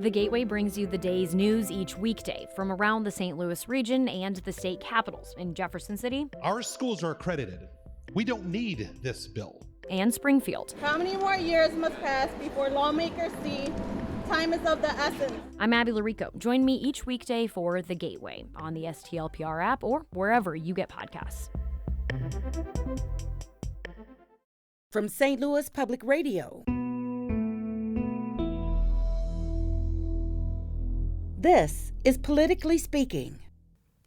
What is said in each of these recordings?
The Gateway brings you the day's news each weekday from around the St. Louis region and the state capitals in Jefferson City. Our schools are accredited. We don't need this bill. And Springfield. How many more years must pass before lawmakers see time is of the essence? I'm Abby Larico. Join me each weekday for The Gateway on the STLPR app or wherever you get podcasts. From St. Louis Public Radio. This is Politically Speaking.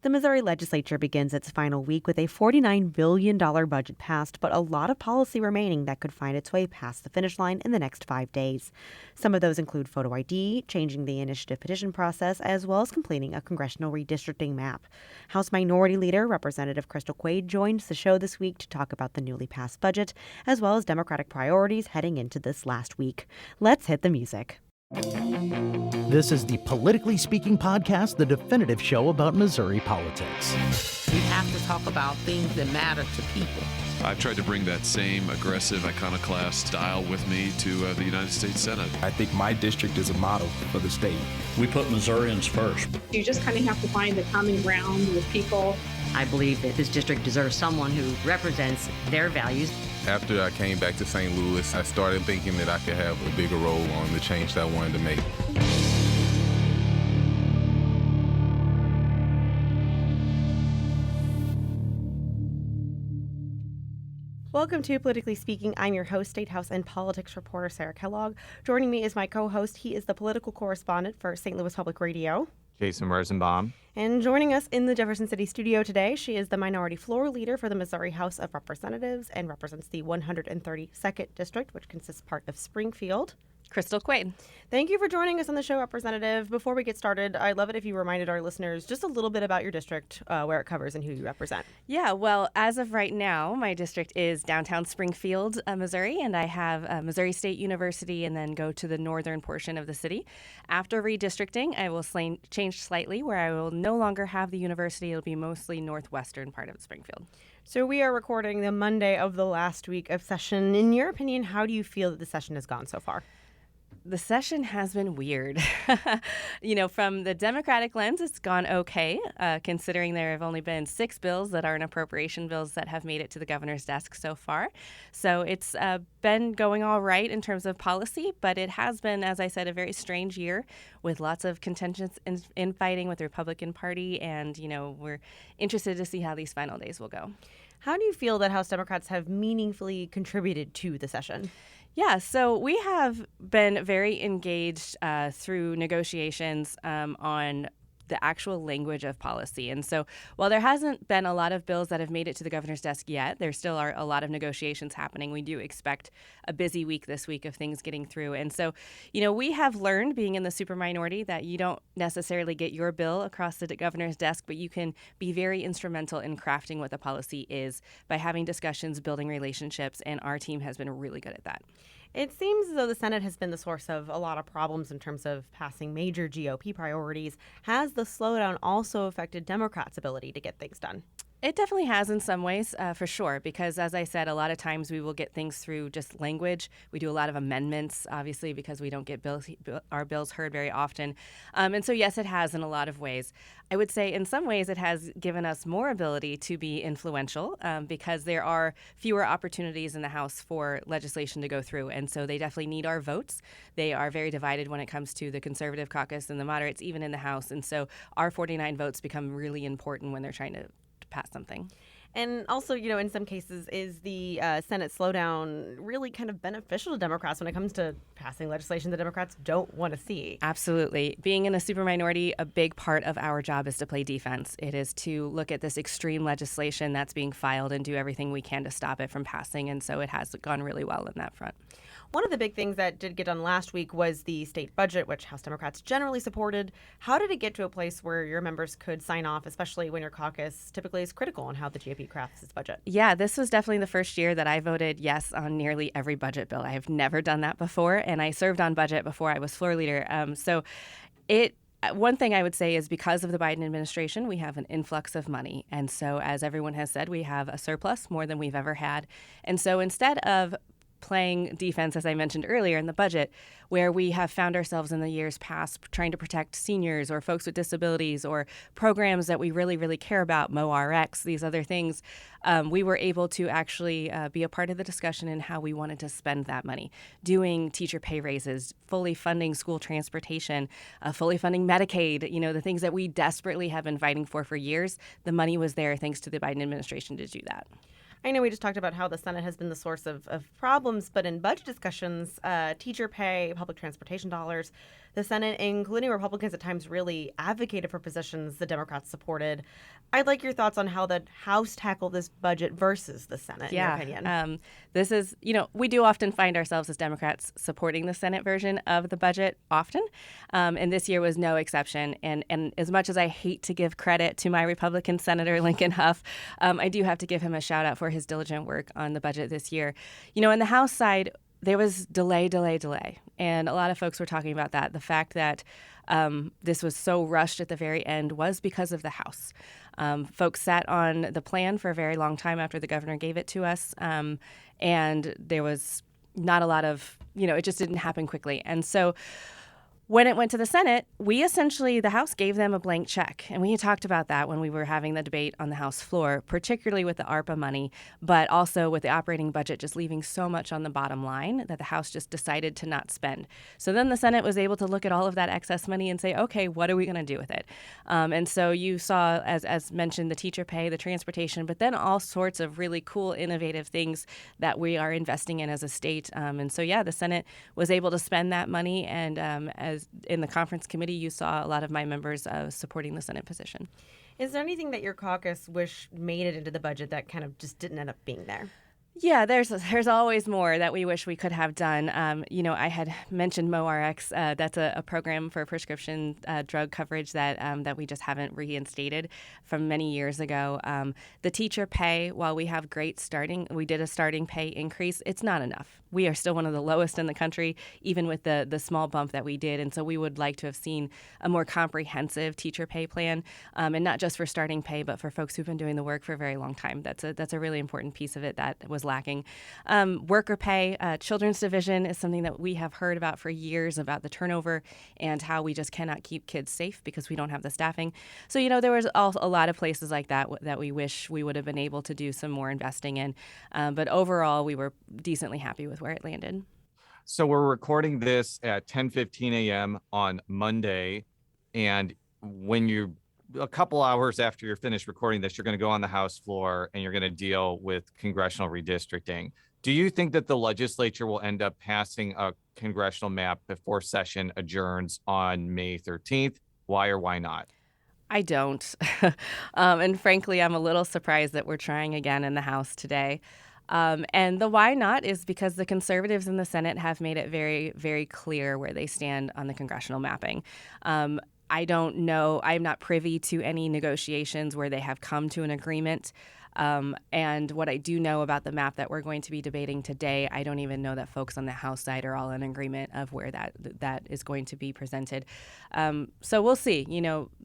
The Missouri legislature begins its final week with a $49 billion budget passed, but a lot of policy remaining that could find its way past the finish line in the next 5 days. Some of those include photo ID, changing the initiative petition process, as well as completing a congressional redistricting map. House Minority Leader Representative Quade joins the show this week to talk about the newly passed budget, as well as Democratic priorities heading into this last week. Let's hit the music. This is the Politically Speaking podcast, the definitive show about Missouri politics. We have to talk about things that matter to people. I've tried to bring that same aggressive iconoclast style with me to the United States Senate. I think my district is a model for the state. We put Missourians first. You just kind of have to find the common ground with people. I believe that this district deserves someone who represents their values. After I came back to St. Louis, I started thinking that I could have a bigger role on the change that I wanted to make. Welcome to Politically Speaking. I'm your host, State House and Politics reporter Sarah Kellogg. Joining me is my co-host. He is the political correspondent for St. Louis Public Radio, Jason Rosenbaum. And joining us in the Jefferson City studio today, she is the minority floor leader for the Missouri House of Representatives and represents the 132nd District, which consists part of Springfield. Crystal Quade. Thank you for joining us on the show, Representative. Before we get started, I'd love it if you reminded our listeners just a little bit about your district, where it covers and who you represent. Yeah, well, as of right now, my district is downtown Springfield, Missouri, and I have Missouri State University and then go to the northern portion of the city. After redistricting, I will change slightly where I will no longer have the university. It'll be mostly northwestern part of Springfield. So we are recording the Monday of the last week of session. In your opinion, how do you feel that the session has gone so far? The session has been weird. From the Democratic lens, it's gone okay, considering there have only been 6 bills that aren't appropriation bills that have made it to the governor's desk so far. So it's been going all right in terms of policy, but it has been, as I said, a very strange year with lots of contentions infighting with the Republican Party, and, we're interested to see how these final days will go. How do you feel that House Democrats have meaningfully contributed to the session? Yeah, so we have been very engaged through negotiations on the actual language of policy. And so while there hasn't been a lot of bills that have made it to the governor's desk yet, there still are a lot of negotiations happening. We do expect a busy week this week of things getting through. And so, we have learned, being in the super minority, that you don't necessarily get your bill across the governor's desk, but you can be very instrumental in crafting what the policy is by having discussions, building relationships, and our team has been really good at that. It seems as though the Senate has been the source of a lot of problems in terms of passing major GOP priorities. Has the slowdown also affected Democrats' ability to get things done? It definitely has in some ways, for sure, because as I said, a lot of times we will get things through just language. We do a lot of amendments, obviously, because we don't get our bills heard very often. And so, yes, it has in a lot of ways. I would say in some ways it has given us more ability to be influential because there are fewer opportunities in the House for legislation to go through. And so they definitely need our votes. They are very divided when it comes to the conservative caucus and the moderates, even in the House. And so our 49 votes become really important when they're trying to pass something. And also, in some cases, is the Senate slowdown really kind of beneficial to Democrats when it comes to passing legislation that Democrats don't want to see? Absolutely. Being in a super minority, a big part of our job is to play defense. It is to look at this extreme legislation that's being filed and do everything we can to stop it from passing. And so it has gone really well in that front. One of the big things that did get done last week was the state budget, which House Democrats generally supported. How did it get to a place where your members could sign off, especially when your caucus typically is critical on how the GOP crafts its budget? Yeah, this was definitely the first year that I voted yes on nearly every budget bill. I have never done that before, and I served on budget before I was floor leader. One thing I would say is because of the Biden administration, we have an influx of money. And so, as everyone has said, we have a surplus more than we've ever had. And so instead of playing defense, as I mentioned earlier, in the budget, where we have found ourselves in the years past trying to protect seniors or folks with disabilities or programs that we really, really care about, MoRX, these other things. We were able to actually be a part of the discussion in how we wanted to spend that money, doing teacher pay raises, fully funding school transportation, fully funding Medicaid, the things that we desperately have been fighting for years. The money was there thanks to the Biden administration to do that. I know we just talked about how the Senate has been the source of problems, but in budget discussions, teacher pay, public transportation dollars, the Senate, including Republicans at times, really advocated for positions the Democrats supported. I'd like your thoughts on how the House tackled this budget versus the Senate, in your opinion. This is, we do often find ourselves as Democrats supporting the Senate version of the budget often, and this year was no exception. And as much as I hate to give credit to my Republican Senator Lincoln Huff, I do have to give him a shout out for his diligent work on the budget this year. On the House side, there was delay. And a lot of folks were talking about that. The fact that this was so rushed at the very end was because of the House. Folks sat on the plan for a very long time after the governor gave it to us. And there was not a lot of, it just didn't happen quickly. And so when it went to the Senate, the House gave them a blank check. And we had talked about that when we were having the debate on the House floor, particularly with the ARPA money, but also with the operating budget just leaving so much on the bottom line that the House just decided to not spend. So then the Senate was able to look at all of that excess money and say, okay, what are we going to do with it? And so you saw, as mentioned, the teacher pay, the transportation, but then all sorts of really cool, innovative things that we are investing in as a state. And so, the Senate was able to spend that money. And as in the conference committee, you saw a lot of my members supporting the Senate position. Is there anything that your caucus wish made it into the budget that kind of just didn't end up being there? Yeah, there's always more that we wish we could have done. I had mentioned MoRX. That's a program for prescription drug coverage that we just haven't reinstated from many years ago. The teacher pay, while we have we did a starting pay increase, it's not enough. We are still one of the lowest in the country, even with the small bump that we did. And so we would like to have seen a more comprehensive teacher pay plan, and not just for starting pay, but for folks who've been doing the work for a very long time. That's a really important piece of it that was lacking. Worker pay, children's division is something that we have heard about for years, about the turnover and how we just cannot keep kids safe because we don't have the staffing. So, there was a lot of places like that we wish we would have been able to do some more investing in. But overall, we were decently happy with where it landed. So we're recording this at 10:15 a.m. on Monday. And when you're a couple hours after you're finished recording this, you're going to go on the House floor and you're going to deal with congressional redistricting. Do you think that the legislature will end up passing a congressional map before session adjourns on May 13th? Why or why not? I don't. And frankly, I'm a little surprised that we're trying again in the House today. And the why not is because the conservatives in the Senate have made it very, very clear where they stand on the congressional mapping. I don't know. I'm not privy to any negotiations where they have come to an agreement. And what I do know about the map that we're going to be debating today, I don't even know that folks on the House side are all in agreement of where that is going to be presented. So we'll see.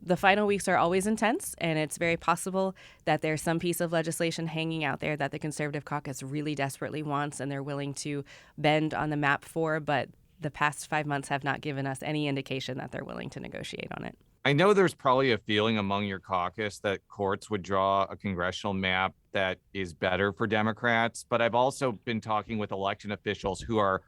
The final weeks are always intense, and it's very possible that there's some piece of legislation hanging out there that the Conservative caucus really desperately wants and they're willing to bend on the map for, but the past 5 months have not given us any indication that they're willing to negotiate on it. I know there's probably a feeling among your caucus that courts would draw a congressional map that is better for Democrats, but I've also been talking with election officials who are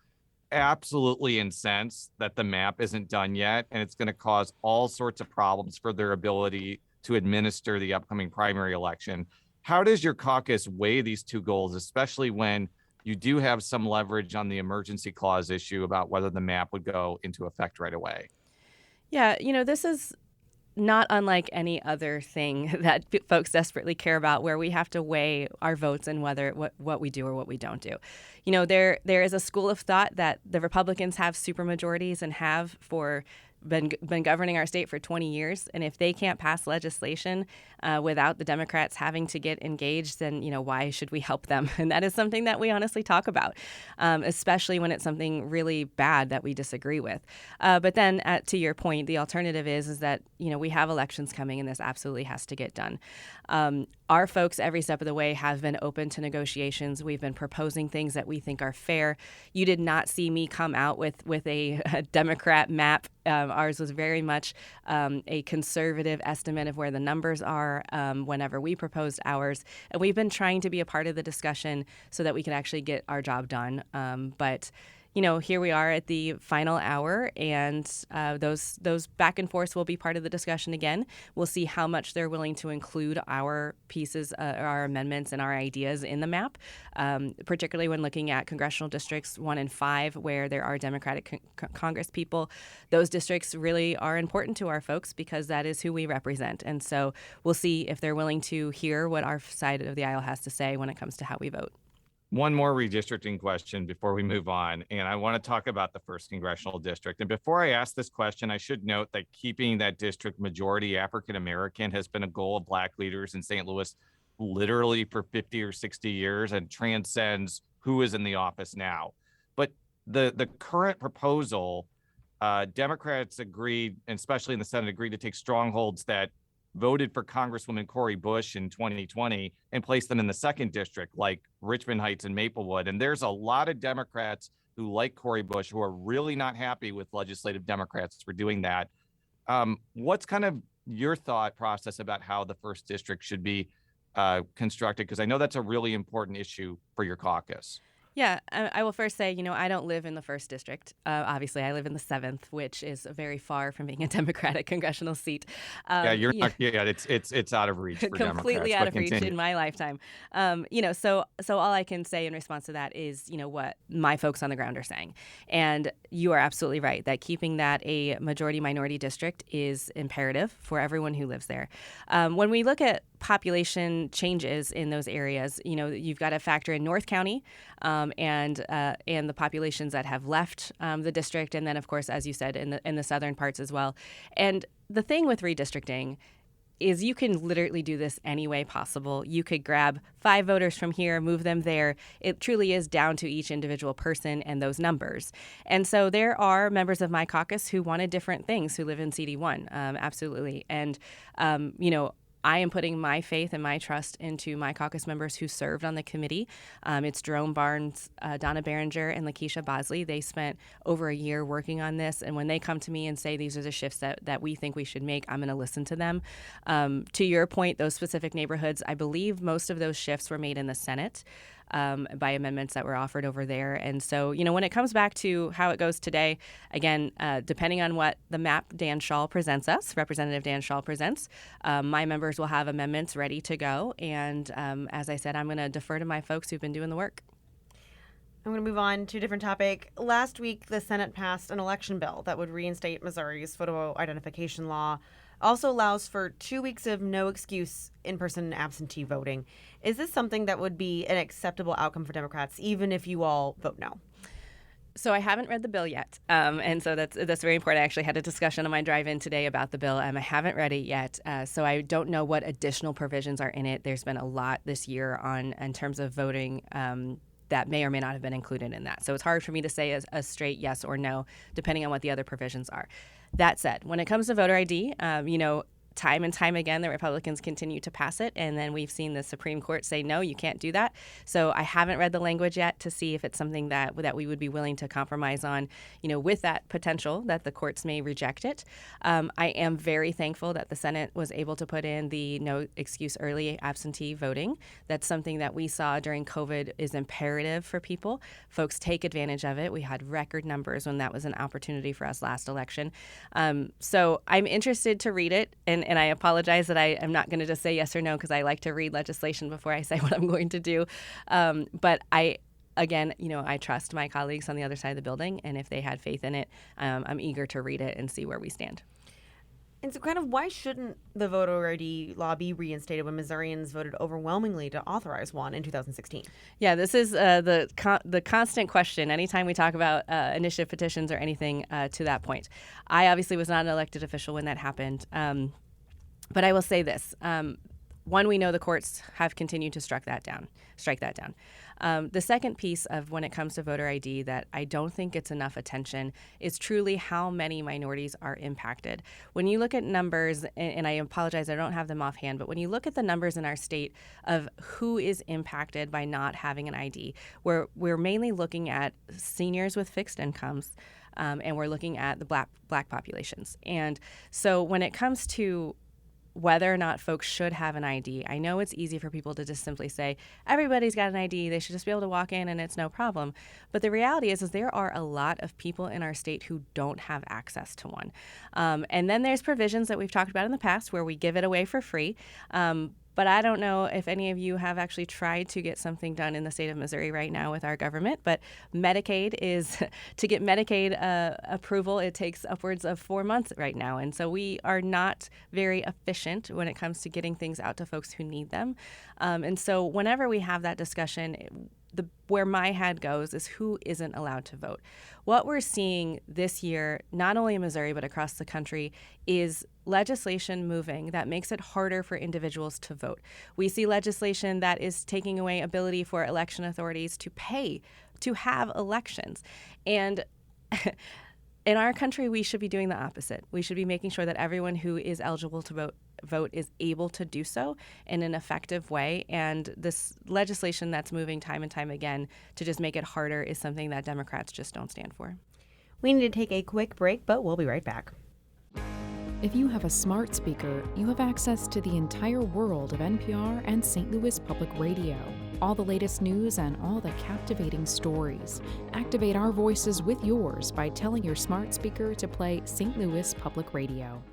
absolutely incensed that the map isn't done yet, and it's going to cause all sorts of problems for their ability to administer the upcoming primary election. How does your caucus weigh these two goals, especially when you do have some leverage on the emergency clause issue about whether the map would go into effect right away? Yeah, this is not unlike any other thing that folks desperately care about, where we have to weigh our votes and whether what we do or what we don't do. There is a school of thought that the Republicans have supermajorities and have been governing our state for 20 years. And if they can't pass legislation without the Democrats having to get engaged, then, why should we help them? And that is something that we honestly talk about, especially when it's something really bad that we disagree with. But then to your point, the alternative is that, we have elections coming and this absolutely has to get done. our folks every step of the way have been open to negotiations. We've been proposing things that we think are fair. You did not see me come out with a Democrat map. Ours was very much a conservative estimate of where the numbers are whenever we proposed ours. And we've been trying to be a part of the discussion so that we can actually get our job done. But here we are at the final hour, and those back and forths will be part of the discussion again. We'll see how much they're willing to include our pieces, our amendments, and our ideas in the map, particularly when looking at congressional districts 1 and 5, where there are Democratic Congress people. Those districts really are important to our folks because that is who we represent. And so we'll see if they're willing to hear what our side of the aisle has to say when it comes to how we vote. One more redistricting question before we move on, and I want to talk about the 1st Congressional District. And before I ask this question, I should note that keeping that district majority African American has been a goal of Black leaders in St. Louis literally for 50 or 60 years and transcends who is in the office now. But the current proposal, Democrats agreed, and especially in the Senate, agreed to take strongholds that voted for Congresswoman Cori Bush in 2020 and placed them in the 2nd district, like Richmond Heights and Maplewood. And there's a lot of Democrats who like Cori Bush who are really not happy with legislative Democrats for doing that. What's kind of your thought process about how the 1st district should be constructed? Because I know that's a really important issue for your caucus. Yeah, I will first say, I don't live in the 1st district. Obviously, I live in the 7th, which is very far from being a Democratic congressional seat. You're not. Yeah, it's out of reach for completely Democrats, out of reach in my lifetime. So all I can say in response to that is, what my folks on the ground are saying. And you are absolutely right that keeping that a majority-minority district is imperative for everyone who lives there. When we look at population changes in those areas, you've got to factor in North County and the populations that have left the district, and then of course, as you said, in the southern parts as well. And the thing with redistricting is you can literally do this any way possible. You could grab 5 voters from here, move them there. It truly is down to each individual person and those numbers. And so there are members of my caucus who wanted different things who live in CD1, absolutely. And I am putting my faith and my trust into my caucus members who served on the committee. It's Jerome Barnes, Donna Berenger, and Lakeisha Bosley. They spent over a year working on this. And when they come to me and say these are the shifts that we think we should make, I'm going to listen to them. To your point, those specific neighborhoods, I believe most of those shifts were made in the Senate. By amendments that were offered over there. And so, when it comes back to how it goes today, again, depending on what the map Dan Schall presents us, Representative Dan Schall presents, my members will have amendments ready to go. And as I said, I'm going to defer to my folks who've been doing the work. I'm going to move on to a different topic. Last week, the Senate passed an election bill that would reinstate Missouri's photo identification law. Also allows for 2 weeks of no excuse in-person absentee voting. Is this something that would be an acceptable outcome for Democrats, even if you all vote no? So I haven't read the bill yet, and so that's very important. I actually had a discussion on my drive-in today about the bill. I haven't read it yet, so I don't know what additional provisions are in it. There's been a lot this year in terms of voting that may or may not have been included in that. So it's hard for me to say a straight yes or no, depending on what the other provisions are. That said, when it comes to voter ID, time and time again, the Republicans continue to pass it. And then we've seen the Supreme Court say, no, you can't do that. So I haven't read the language yet to see if it's something that we would be willing to compromise on, with that potential that the courts may reject it. I am very thankful that the Senate was able to put in the no excuse early absentee voting. That's something that we saw during COVID is imperative for people. Folks take advantage of it. We had record numbers when that was an opportunity for us last election. So I'm interested to read it. And I apologize that I am not going to just say yes or no because I like to read legislation before I say what I'm going to do. But I trust my colleagues on the other side of the building. And if they had faith in it, I'm eager to read it and see where we stand. And so why shouldn't the voter ID law be reinstated when Missourians voted overwhelmingly to authorize one in 2016? Yeah, this is the constant question anytime we talk about initiative petitions or anything to that point. I obviously was not an elected official when that happened. But I will say this. one, we know the courts have continued to strike that down. The second piece of when it comes to voter ID that I don't think gets enough attention is truly how many minorities are impacted. When you look at numbers, and I apologize, I don't have them offhand, but when you look at the numbers in our state of who is impacted by not having an ID, we're mainly looking at seniors with fixed incomes, and we're looking at the black populations. And so when it comes to whether or not folks should have an ID, I know it's easy for people to just simply say, everybody's got an ID, they should just be able to walk in and it's no problem. But the reality is there are a lot of people in our state who don't have access to one. And then there's provisions that we've talked about in the past where we give it away for free. But I don't know if any of you have actually tried to get something done in the state of Missouri right now with our government, but Medicaid is, to get Medicaid approval, it takes upwards of 4 months right now. And so we are not very efficient when it comes to getting things out to folks who need them. And so whenever we have that discussion, where my head goes is who isn't allowed to vote. What we're seeing this year, not only in Missouri but across the country, is legislation moving that makes it harder for individuals to vote. We see legislation that is taking away ability for election authorities to pay to have elections. And in our country, we should be doing the opposite. We should be making sure that everyone who is eligible to vote is able to do so in an effective way. And this legislation that's moving time and time again to just make it harder is something that Democrats just don't stand for. We need to take a quick break, but we'll be right back. If you have a smart speaker, you have access to the entire world of NPR and St. Louis Public Radio. All the latest news and all the captivating stories. Activate our voices with yours by telling your smart speaker to play St. Louis Public Radio.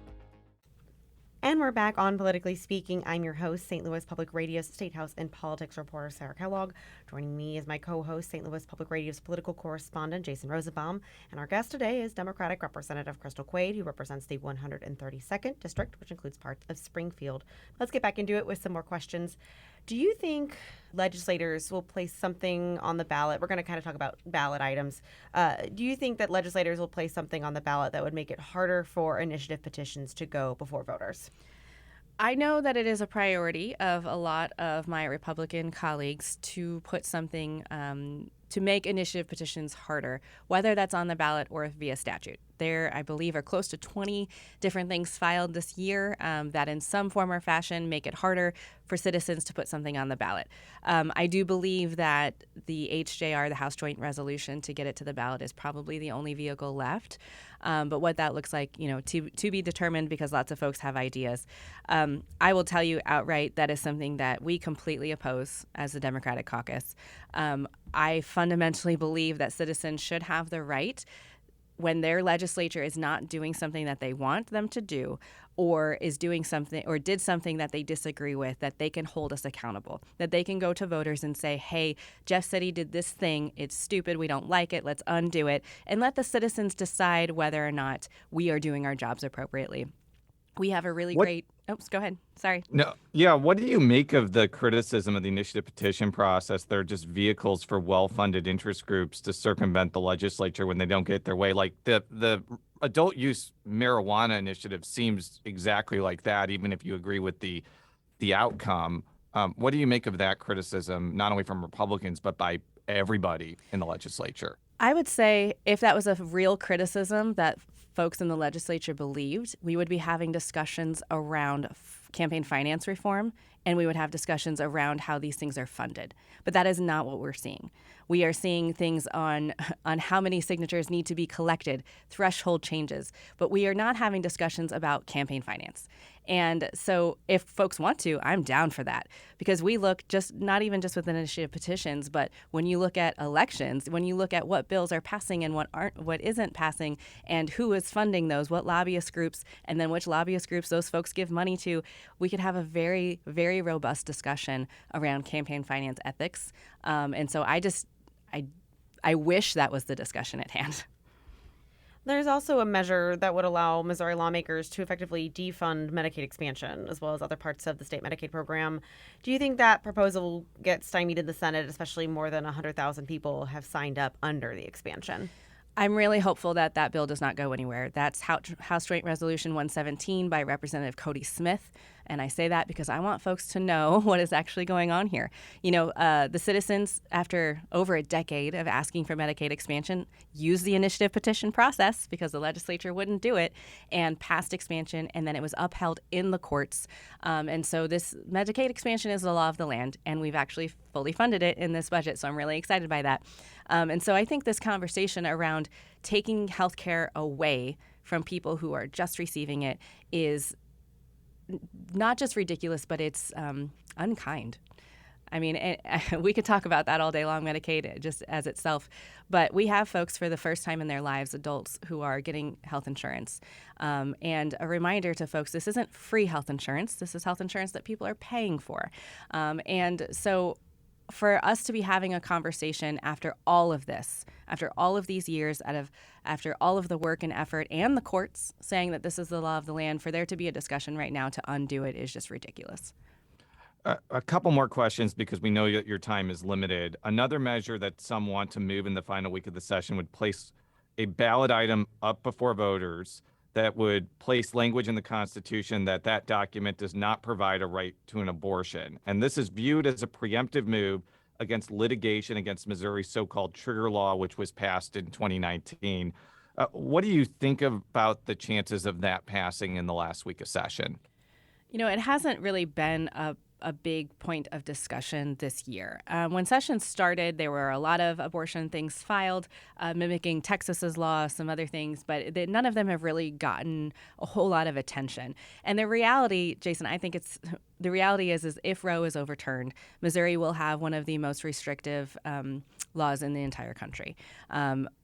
And we're back on Politically Speaking. I'm your host, St. Louis Public Radio's State House and Politics reporter, Sarah Kellogg. Joining me is my co-host, St. Louis Public Radio's political correspondent, Jason Rosenbaum. And our guest today is Democratic Representative Crystal Quade, who represents the 132nd District, which includes parts of Springfield. Let's get back into it with some more questions. Do you think legislators will place something on the ballot? We're going to kind of talk about ballot items. Do you think that legislators will place something on the ballot that would make it harder for initiative petitions to go before voters? I know that it is a priority of a lot of my Republican colleagues to put something to make initiative petitions harder, whether that's on the ballot or via statute. There, I believe, are close to 20 different things filed this year that in some form or fashion make it harder for citizens to put something on the ballot. I do believe that the HJR, the House Joint Resolution, to get it to the ballot is probably the only vehicle left. But what that looks like, to be determined, because lots of folks have ideas. I will tell you outright that is something that we completely oppose as the Democratic caucus. I fundamentally believe that citizens should have the right, when their legislature is not doing something that they want them to do, or is doing something or did something that they disagree with, that they can hold us accountable, that they can go to voters and say, hey, Jeff said he did this thing. It's stupid. We don't like it. Let's undo it. And let the citizens decide whether or not we are doing our jobs appropriately. We have a really great... Oops, go ahead. Sorry. No. Yeah. What do you make of the criticism of the initiative petition process? They're just vehicles for well-funded interest groups to circumvent the legislature when they don't get their way. Like the adult use marijuana initiative seems exactly like that, even if you agree with the outcome. What do you make of that criticism, not only from Republicans, but by everybody in the legislature? I would say if that was a real criticism that folks in the legislature believed, we would be having discussions around campaign finance reform, and we would have discussions around how these things are funded. But that is not what we're seeing. We are seeing things on how many signatures need to be collected, threshold changes, but we are not having discussions about campaign finance. And so if folks want to, I'm down for that, because we look not even just with initiative petitions, but when you look at elections, when you look at what bills are passing and what isn't passing, and who is funding those, what lobbyist groups, and then which lobbyist groups those folks give money to, we could have a very, very robust discussion around campaign finance ethics. And so I wish that was the discussion at hand. There's also a measure that would allow Missouri lawmakers to effectively defund Medicaid expansion, as well as other parts of the state Medicaid program. Do you think that proposal gets stymied in the Senate, especially more than 100,000 people have signed up under the expansion? I'm really hopeful that that bill does not go anywhere. That's House Joint Resolution 117 by Representative Cody Smith. And I say that because I want folks to know what is actually going on here. The citizens, after over a decade of asking for Medicaid expansion, used the initiative petition process because the legislature wouldn't do it and passed expansion, and then it was upheld in the courts. And so this Medicaid expansion is the law of the land, and we've actually fully funded it in this budget. So I'm really excited by that. And so I think this conversation around taking health care away from people who are just receiving it is not just ridiculous, but it's unkind. I mean, we could talk about that all day long, Medicaid just as itself, but we have folks for the first time in their lives, adults, who are getting health insurance. And a reminder to folks, this isn't free health insurance. This is health insurance that people are paying for. And so for us to be having a conversation after all of this, after all of these years, after all of the work and effort and the courts saying that this is the law of the land, for there to be a discussion right now to undo it is just ridiculous. A couple more questions because we know that your time is limited. Another measure that some want to move in the final week of the session would place a ballot item up before voters that would place language in the Constitution that document does not provide a right to an abortion. And this is viewed as a preemptive move against litigation against Missouri's so-called trigger law, which was passed in 2019. What do you think about the chances of that passing in the last week of session? It hasn't really been a big point of discussion this year. When session started, there were a lot of abortion things filed, mimicking Texas's law, some other things, but none of them have really gotten a whole lot of attention. And the reality, Jason, I think the reality is if Roe is overturned, Missouri will have one of the most restrictive laws in the entire country.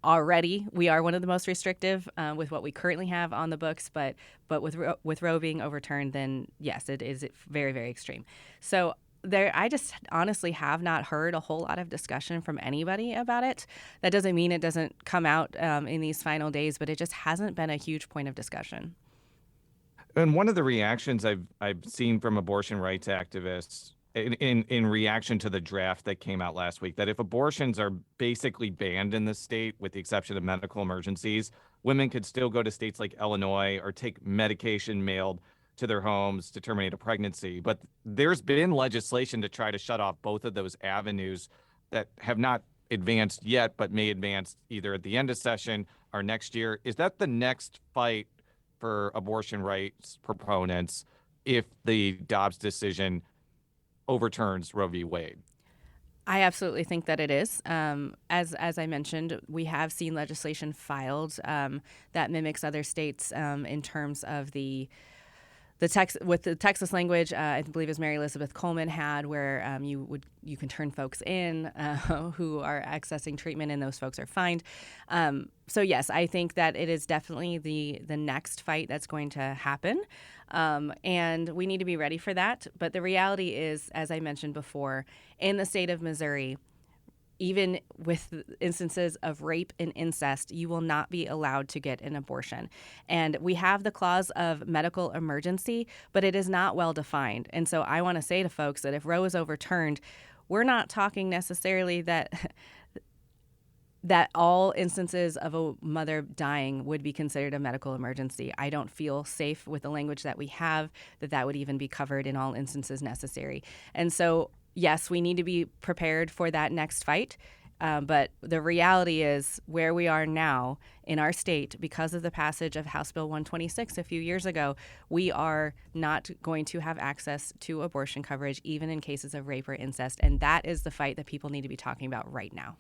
Already, we are one of the most restrictive with what we currently have on the books, but with Roe being overturned, then yes, it is very, very extreme. So I just honestly have not heard a whole lot of discussion from anybody about it. That doesn't mean it doesn't come out in these final days, but it just hasn't been a huge point of discussion. And one of the reactions I've seen from abortion rights activists in reaction to the draft that came out last week, that if abortions are basically banned in the state, with the exception of medical emergencies, women could still go to states like Illinois or take medication mailed to their homes to terminate a pregnancy. But there's been legislation to try to shut off both of those avenues that have not advanced yet, but may advance either at the end of session or next year. Is that the next fight for abortion rights proponents if the Dobbs decision overturns Roe v. Wade? I absolutely think that it is. As I mentioned, we have seen legislation filed that mimics other states in terms of with the Texas language, I believe as Mary Elizabeth Coleman had, where you can turn folks in who are accessing treatment, and those folks are fined. So yes, I think that it is definitely the next fight that's going to happen, and we need to be ready for that. But the reality is, as I mentioned before, in the state of Missouri, even with instances of rape and incest, you will not be allowed to get an abortion. And we have the clause of medical emergency, but it is not well defined. And so I want to say to folks that if Roe is overturned, we're not talking necessarily that all instances of a mother dying would be considered a medical emergency. I don't feel safe with the language that we have that would even be covered in all instances necessary. And so yes, we need to be prepared for that next fight. But the reality is where we are now in our state, because of the passage of House Bill 126 a few years ago, we are not going to have access to abortion coverage, even in cases of rape or incest. And that is the fight that people need to be talking about right now.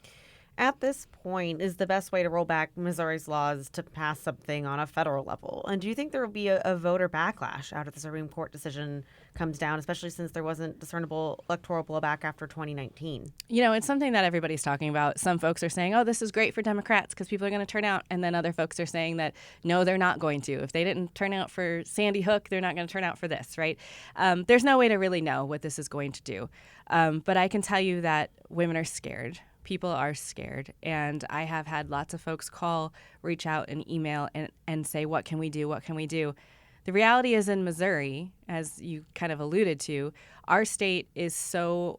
At this point, is the best way to roll back Missouri's laws to pass something on a federal level? And do you think there will be a voter backlash after the Supreme Court decision comes down, especially since there wasn't discernible electoral blowback after 2019? It's something that everybody's talking about. Some folks are saying, oh, this is great for Democrats because people are going to turn out. And then other folks are saying that, no, they're not going to. If they didn't turn out for Sandy Hook, they're not going to turn out for this, right? There's no way to really know what this is going to do. But I can tell you that women are scared. People are scared. And I have had lots of folks call, reach out, and email and say, what can we do? What can we do? The reality is in Missouri, as you kind of alluded to, our state is so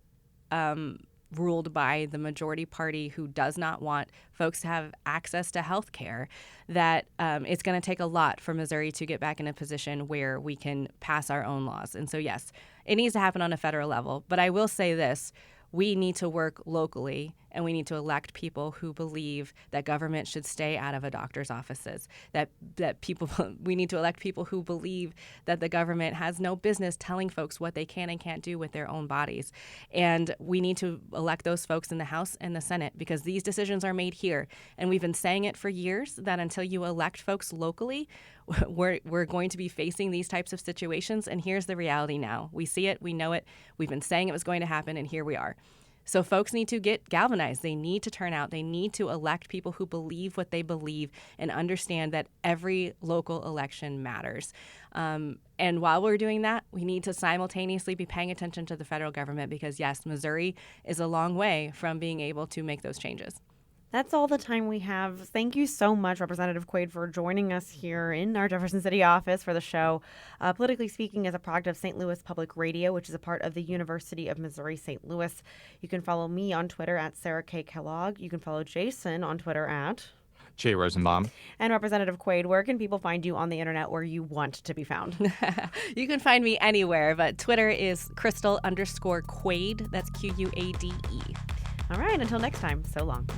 ruled by the majority party who does not want folks to have access to health care, that it's going to take a lot for Missouri to get back in a position where we can pass our own laws. And so, yes, it needs to happen on a federal level. But I will say this. We need to work locally, and we need to elect people who believe that government should stay out of a doctor's offices. We need to elect people who believe that the government has no business telling folks what they can and can't do with their own bodies. And we need to elect those folks in the House and the Senate, because these decisions are made here. And we've been saying it for years that until you elect folks locally, we're going to be facing these types of situations. And here's the reality now. We see it. We know it. We've been saying it was going to happen, and here we are. So folks need to get galvanized. They need to turn out. They need to elect people who believe what they believe and understand that every local election matters. And while we're doing that, we need to simultaneously be paying attention to the federal government, because, yes, Missouri is a long way from being able to make those changes. That's all the time we have. Thank you so much, Representative Quade, for joining us here in our Jefferson City office for the show. Politically Speaking is a product of St. Louis Public Radio, which is a part of the University of Missouri St. Louis. You can follow me on Twitter at Sarah K. Kellogg. You can follow Jason on Twitter at Jay Rosenbaum. And Representative Quade, where can people find you on the internet where you want to be found? You can find me anywhere, but Twitter is Crystal_Quade. That's Quade. All right, until next time, so long.